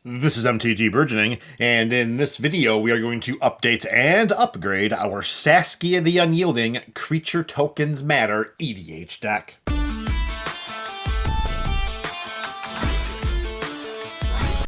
This is MTG Burgeoning, and in this video we are going to update and upgrade our Saskia the Unyielding Creature Tokens Matter EDH deck.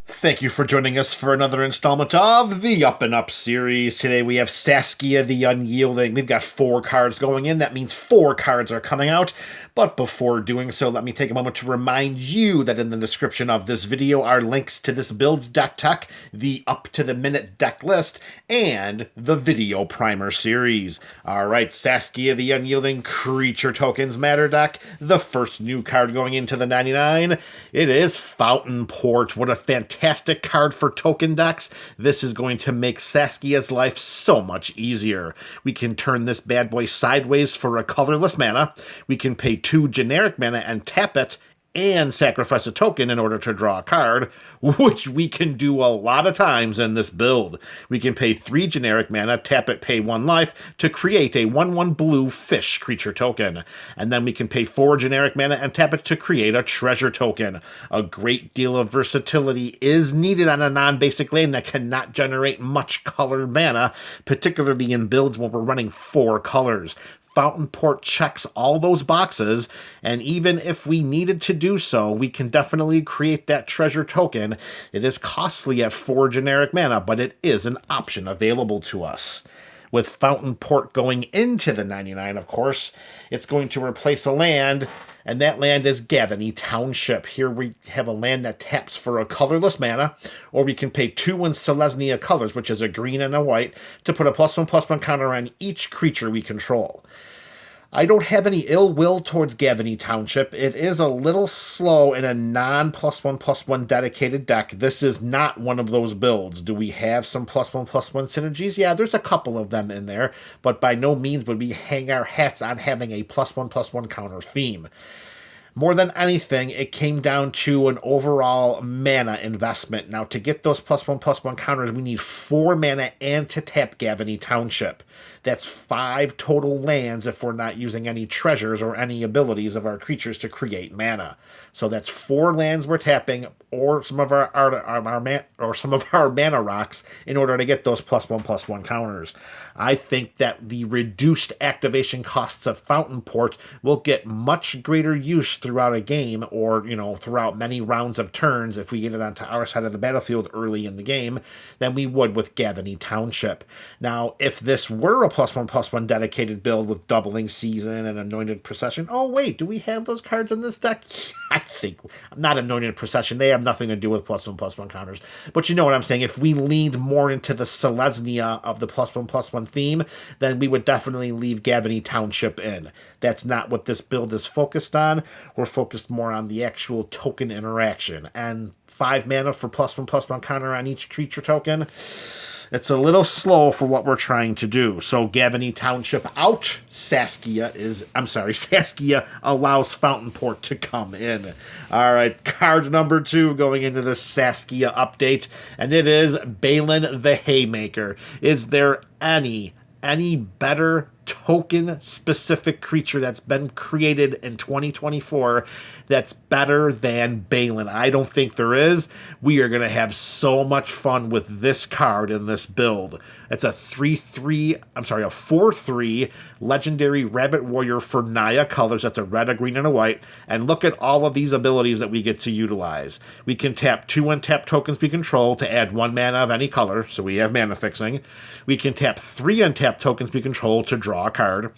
Thank you for joining us for another installment of the Up and Up series. Today we have Saskia the Unyielding. We've got 4 cards going in. That means 4 cards are coming out. But before doing so, let me take a moment to remind you that in the description of this video are links to this build's deck tech, the up-to-the-minute deck list, and the video primer series. Alright, Saskia the Unyielding Creature Tokens Matter deck. The first new card going into the 99. It is Fountain Port. What a fantastic card for token decks. This is going to make Saskia's life so much easier. We can turn this bad boy sideways for a colorless mana. We can pay 2 generic mana and tap it and sacrifice a token in order to draw a card, which we can do a lot of times in this build. We can pay 3 generic mana, tap it, pay 1 life to create a 1/1 blue fish creature token. And then we can pay 4 generic mana and tap it to create a treasure token. A great deal of versatility is needed on a non-basic lane that cannot generate much colored mana, particularly in builds when we're running 4 colors. Fountain Port checks all those boxes, and even if we needed to do so, we can definitely create that treasure token. It is costly at 4 generic mana, but it is an option available to us. With Fountain Port going into the 99, of course, it's going to replace a land, and that land is Gavany Township. Here we have a land that taps for a colorless mana, or we can pay 2 in Selesnya colors, which is a green and a white, to put a +1/+1 counter on each creature we control. I don't have any ill will towards Gavany Township. It is a little slow in a non-+1/+1 dedicated deck. This is not one of those builds. Do we have some +1/+1 synergies? Yeah, there's a couple of them in there, but by no means would we hang our hats on having a +1/+1 counter theme. More than anything, it came down to an overall mana investment. Now, to get those +1/+1 counters, we need 4 mana and to tap Gavany Township. That's 5 total lands if we're not using any treasures or any abilities of our creatures to create mana. So that's 4 lands we're tapping, or some of our mana rocks in order to get those +1/+1 counters. I think that the reduced activation costs of Fountain Port will get much greater use throughout a game, or throughout many rounds of turns if we get it onto our side of the battlefield early in the game, than we would with Gavany Township. Now, if this were a +1/+1 dedicated build with Doubling Season and Anointed Procession, oh wait, do we have those cards in this deck? I think not. Anointed Procession, they have nothing to do with +1/+1 counters, but you know what I'm saying. If we leaned more into the Selesnya of the +1/+1 theme, then we would definitely leave Gavany Township in. That's not what this build is focused on. We're focused more on the actual token interaction, and 5 mana for +1/+1 counter on each creature token. It's a little slow for what we're trying to do. So Gavany Township out. Saskia allows Fountain Port to come in. All right, card number 2 going into the Saskia update, and it is Balin the Haymaker. Is there any better token-specific creature that's been created in 2024 that's better than Balin? I don't think there is. We are going to have so much fun with this card in this build. It's a 4/3 legendary Rabbit Warrior for Naya colors. That's a red, a green, and a white. And look at all of these abilities that we get to utilize. We can tap 2 untapped tokens we control to add 1 mana of any color, so we have mana fixing. We can tap 3 untapped tokens we control to draw a card.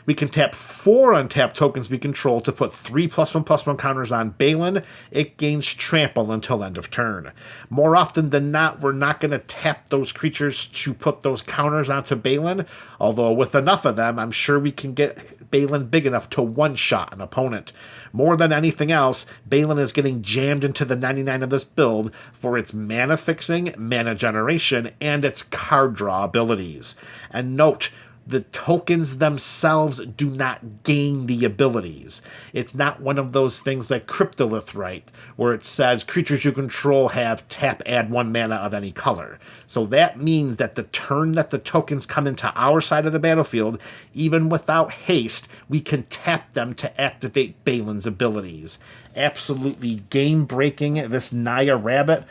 We can tap 4 untapped tokens we control to put 3 +1/+1 counters on Balin. It gains trample until end of turn. More often than not, we're not going to tap those creatures to put those counters onto Balin, although with enough of them, I'm sure we can get Balin big enough to one-shot an opponent. More than anything else, Balin is getting jammed into the 99 of this build for its mana fixing, mana generation, and its card draw abilities. And note, the tokens themselves do not gain the abilities. It's not one of those things like Cryptolith, right, where it says creatures you control have tap, add 1 mana of any color. So that means that the turn that the tokens come into our side of the battlefield, even without haste, we can tap them to activate Balin's abilities. Absolutely game-breaking, this Naya Rabbit.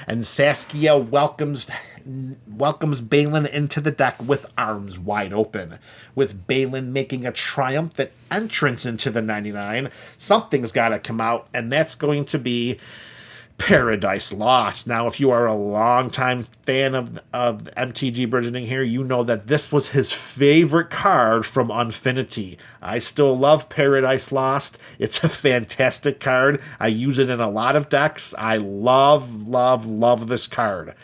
And Saskia welcomes Balin into the deck with arms wide open. With Balin making a triumphant entrance into the 99, something's got to come out, and that's going to be Paradise Lost. Now, if you are a longtime fan of MTG Burgeoning here, you know that this was his favorite card from Unfinity. I still love Paradise Lost. It's a fantastic card. I use it in a lot of decks. I love this card.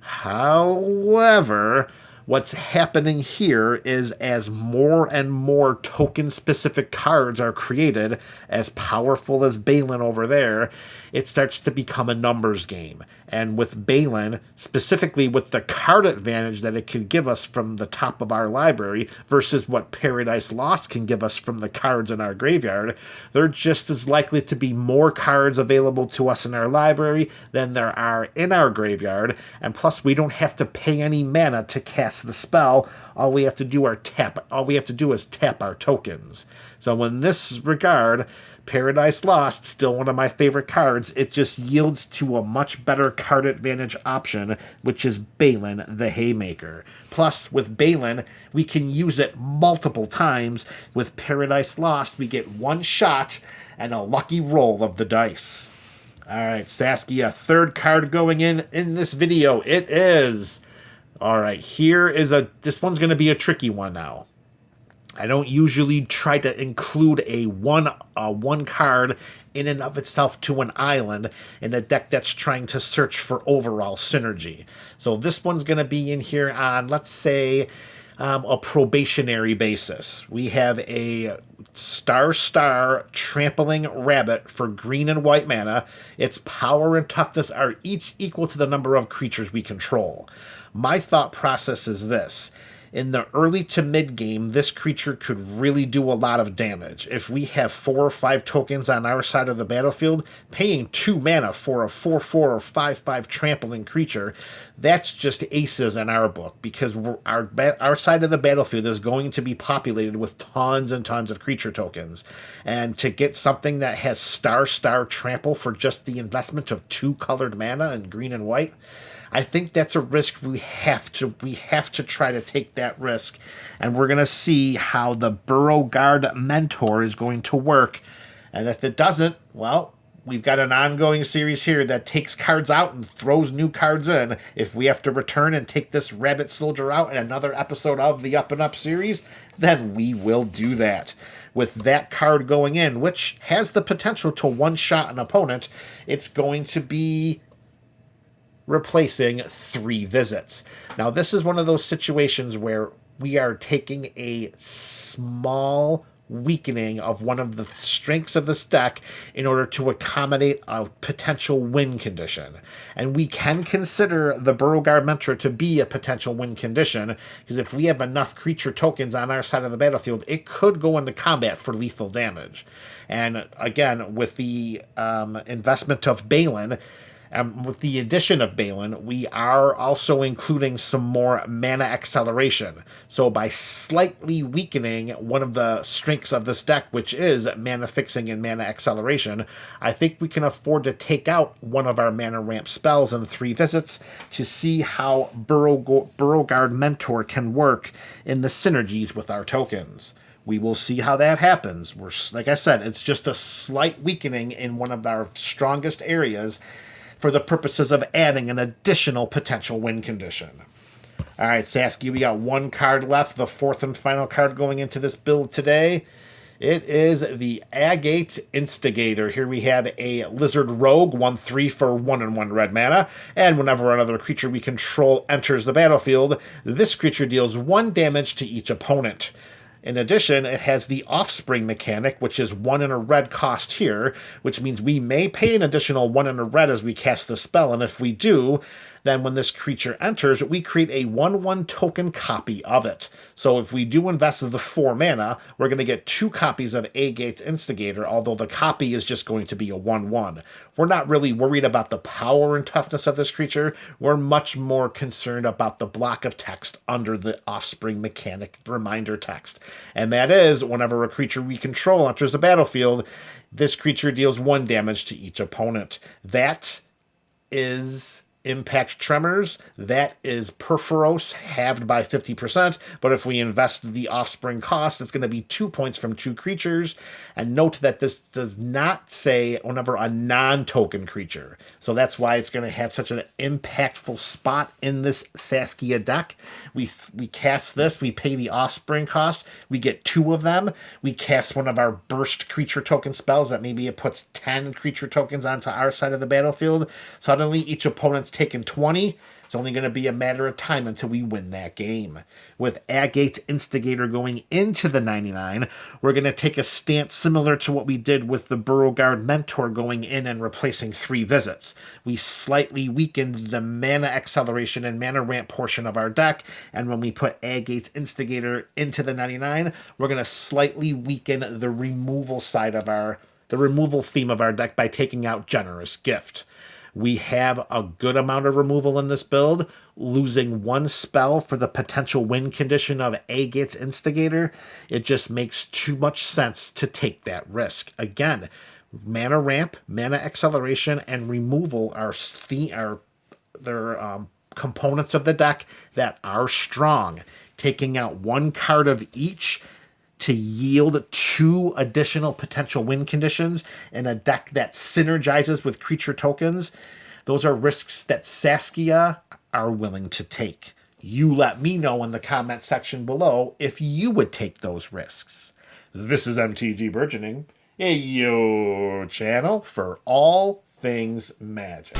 However, what's happening here is as more and more token-specific cards are created, as powerful as Balin over there, it starts to become a numbers game. And with Balin, specifically with the card advantage that it can give us from the top of our library versus what Paradise Lost can give us from the cards in our graveyard, there are just as likely to be more cards available to us in our library than there are in our graveyard, and plus we don't have to pay any mana to cast the spell. All we have to do is tap our tokens. So in this regard, Paradise Lost, still one of my favorite cards. It just yields to a much better card advantage option, which is Balin the Haymaker. Plus, with Balin, we can use it multiple times. With Paradise Lost, we get one shot and a lucky roll of the dice. Alright, Saskia, third card going in this video. It is... Alright, this one's going to be a tricky one now. I don't usually try to include a one card in and of itself to an island in a deck that's trying to search for overall synergy. So this one's going to be in here on, let's say, a probationary basis. We have a star trampling rabbit for green and white mana. Its power and toughness are each equal to the number of creatures we control. My thought process is this. In the early to mid game, this creature could really do a lot of damage. If we have 4 or 5 tokens on our side of the battlefield, paying 2 mana for a 4/4 or 5/5 trampling creature, that's just aces in our book, because our side of the battlefield is going to be populated with tons and tons of creature tokens. And to get something that has star trample for just the investment of 2 colored mana in green and white, I think that's a risk we have to try to take that risk, and we're going to see how the Burrow-Guard Mentor is going to work. And if it doesn't, well, we've got an ongoing series here that takes cards out and throws new cards in. If we have to return and take this Rabbit Soldier out in another episode of the Up and Up series, then we will do that. With that card going in, which has the potential to one-shot an opponent, it's going to be replacing 3 visits. Now, this is one of those situations where we are taking a small weakening of one of the strengths of this deck in order to accommodate a potential win condition. And we can consider the Burrow-Guard Mentor to be a potential win condition, because if we have enough creature tokens on our side of the battlefield, it could go into combat for lethal damage. And again, with the investment of Balin, with the addition of Balin, we are also including some more mana acceleration. So by slightly weakening one of the strengths of this deck, which is mana fixing and mana acceleration, I think we can afford to take out one of our mana ramp spells in 3 visits to see how Burrow-Guard Mentor can work in the synergies with our tokens. We will see how that happens. Like I said, it's just a slight weakening in one of our strongest areas, for the purposes of adding an additional potential win condition. All right, Saskia, we got 1 card left, the 4th and final card going into this build today. It is the Agate Instigator. Here we have a Lizard Rogue, 1/3 for 1/1 red mana, and whenever another creature we control enters the battlefield, this creature deals 1 damage to each opponent. In addition, it has the Offspring mechanic, which is 1 and a red cost here, which means we may pay an additional 1 and a red as we cast the spell, and if we do, then when this creature enters, we create a 1/1 token copy of it. So if we do invest the 4 mana, we're going to get 2 copies of Agate Instigator, although the copy is just going to be a 1/1. We're not really worried about the power and toughness of this creature. We're much more concerned about the block of text under the Offspring mechanic reminder text. And that is, whenever a creature we control enters the battlefield, this creature deals 1 damage to each opponent. That is Impact Tremors, that is Perforos halved by 50%, but if we invest the offspring cost, it's going to be 2 points from 2 creatures. And note that this does not say whenever a non-token creature. So that's why it's going to have such an impactful spot in this Saskia deck. We cast this, we pay the offspring cost, we get 2 of them, we cast one of our burst creature token spells that maybe it puts 10 creature tokens onto our side of the battlefield. Suddenly each opponent's taken 20. It's only going to be a matter of time until we win that game. With Agate Instigator going into the 99, we're going to take a stance similar to what we did with the Beauregard Mentor going in and replacing 3 visits. We slightly weakened the mana acceleration and mana ramp portion of our deck, and when we put Agate Instigator into the 99, we're going to slightly weaken the removal side of the removal theme of our deck by taking out Generous Gift. We have a good amount of removal in this build. Losing 1 spell for the potential win condition of Agate's Instigator, it just makes too much sense to take that risk. Again, mana ramp, mana acceleration, and removal are components of the deck that are strong. Taking out 1 card of each to yield 2 additional potential win conditions in a deck that synergizes with creature tokens, those are risks that Saskia are willing to take. You let me know in the comment section below if you would take those risks. This is MTG Burgeoning, your channel for all things Magic.